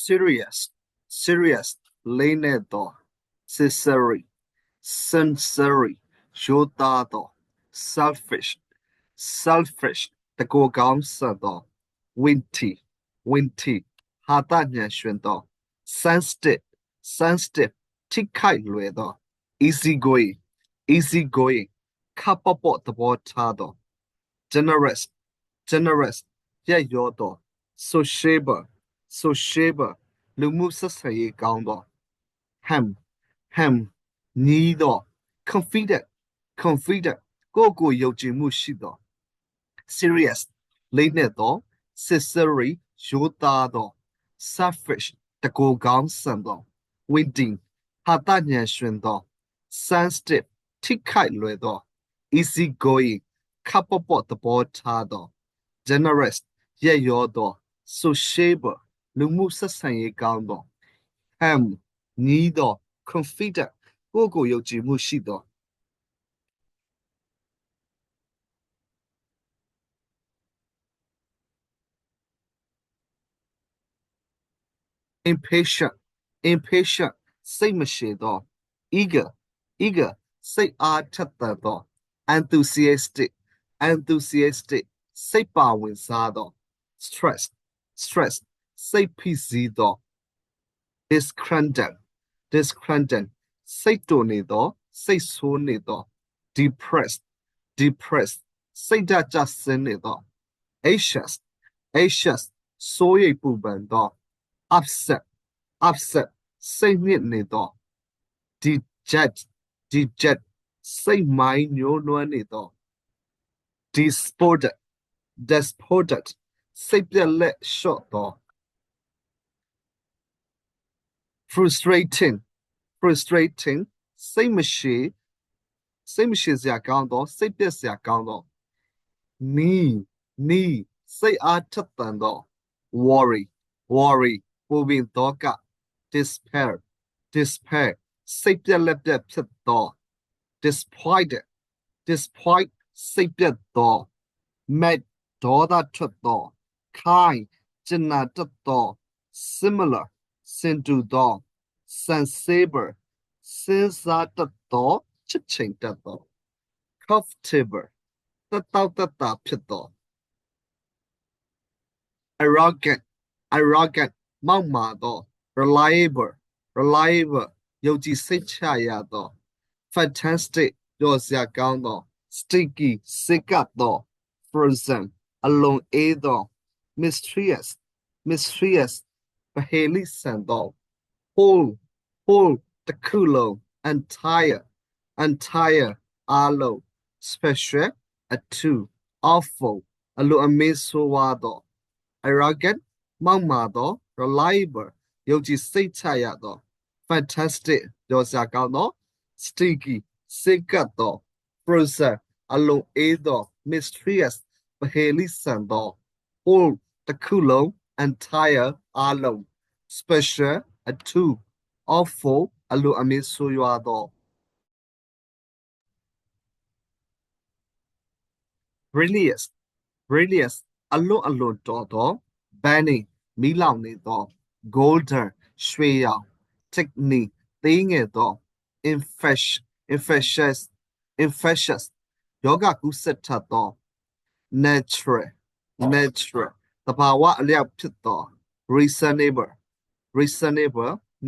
serious လေးနဲ့တော့ sincerely ရိုးသားတော့ selfish တကိုယ်ကောင်းဆန်တော့ witty ဟာတညံရွှင်တော့ sensitive ထိခိုက်လွယ်တော့ easy going ခပ်ပေါ့ပေါ့သဘောထားတော့ generous ရက်ရောတော့ sociable လူမှုဆက်ဆံရေးကောင်းတော့ ham ညီးတော့ confident ကိုယ်ယုံကြည်မှုရှိတော့ serious လေးနဲ့တော့ sincerely ရိုးသားတော့ selfish တကိုယ်ကောင်းဆန်တော့ witty ဟာတညံရွှင်တော့ sensitive ထိခိုက်လွယ်တော့ easy going ခပ်ပေါ့ပေါ့သဘောထားတော့ generous ရက်ရောတော့ sociable လူမှုဆက်ဆံရေးကောင်းတော့ ham ညီးတော့ confident ကိုယ်ယုံကြည်မှုရှိတော့ impatient စိတ်မရှိတော့ eager စိတ်အားထက်သန်တော့ enthusiastic စိတ်ပါဝင်စားတော့ stress စိတ်ဖိစီးတော့ disgruntled စိတ်တုန်နေတော့ စိတ်ဆိုးနေတော့ depressed စိတ်ဓာတ်ကျဆင်းနေတော့ anxious စိုးရိမ်ပူပန်တော့ upset စိတ်ညစ်နေတော့ deject စိတ်မိုင်းညှိုးနွမ်းနေတော့ despoted စိတ်ပြက်လက်လျှော့တော့ frustrating စိတ်မရှိစရာကောင်းတော့စိတ်ပြက်စရာကောင်းတော့ need စိတ်အားထက်သန်တော့ worry ပူပင်သောက despair စိတ်ပြက်လက်ပြက်ဖြစ်တော့ disappointed စိတ်ပြက်တော့ mad ဒေါသထွက်တော့ kind ကျင်နာတတ်တော့ similar ဆင်တူတော့ sensible စဉ်းစားတတ်တော့ချစ်ချိန်တတ်တော့ comfortable သက်တောက်သက်တာဖြစ်တော့ arrogant မောက်မာတော့ reliable ယုံကြည်စိတ်ချရတော့ fantastic ပျော်စရာကောင်းတော့ sticky စိတ်ကပ်တော့ frozen အလွန်အေးတော့ mysterious ပဟေလိဆန်တော့ whole တစ်ခုလုံး entire အားလုံး special အထူး awful အလိုအမင်းဆိုးဝါးတော့ arrogant မောက်မာတော့ reliable ယုံကြည်စိတ်ချရတော့ fantastic ပျော်စရာကောင်းတော့ sticky စိတ်ကပ်တော့ frozen အလွန်အေးတော့ mysterious ပဟေလိဆန်တော့ whole တစ်ခုလုံး entire အားလုံး special အထူး awful အလိုအမင်းဆိုးရွားတော့ brilliant အလွန်တော်တော့ burning မီးလောင်နေတော့ golden ရွှေရောင် technique သေးငယ်တော့ infectious ယောဂကူးစက်ထတော့ natural သဘာဝအလျောက်ဖြစ်တော့ reasonable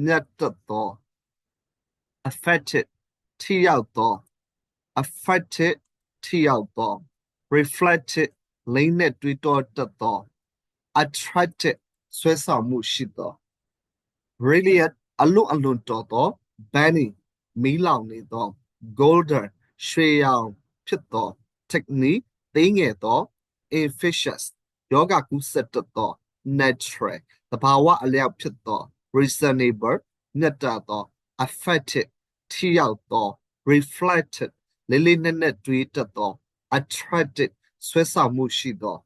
မြတ်တတ်တော့ affected ထိရောက်တော့ reflected လိမ့်နဲ့တွေးတောတတ်တော့ attracted ဆွဲဆောင်မှုရှိတော့ brilliant အလွန်တော်တော့ burning မီးလောင်နေတော့ golden ရွှေရောင်ဖြစ်တော့ technique သေးငယ်တော့ infectious ယောဂကူးစက်တတ်တော့ natural သဘာဝအလျောက်ဖြစ်တော့ reasonable မြတ်တာတော့ affected ထိရောက်တော့ reflected လေးလေးနက်နက်တွေးတတ်တော့ attracted ဆွဲဆောင်မှုရှိတော့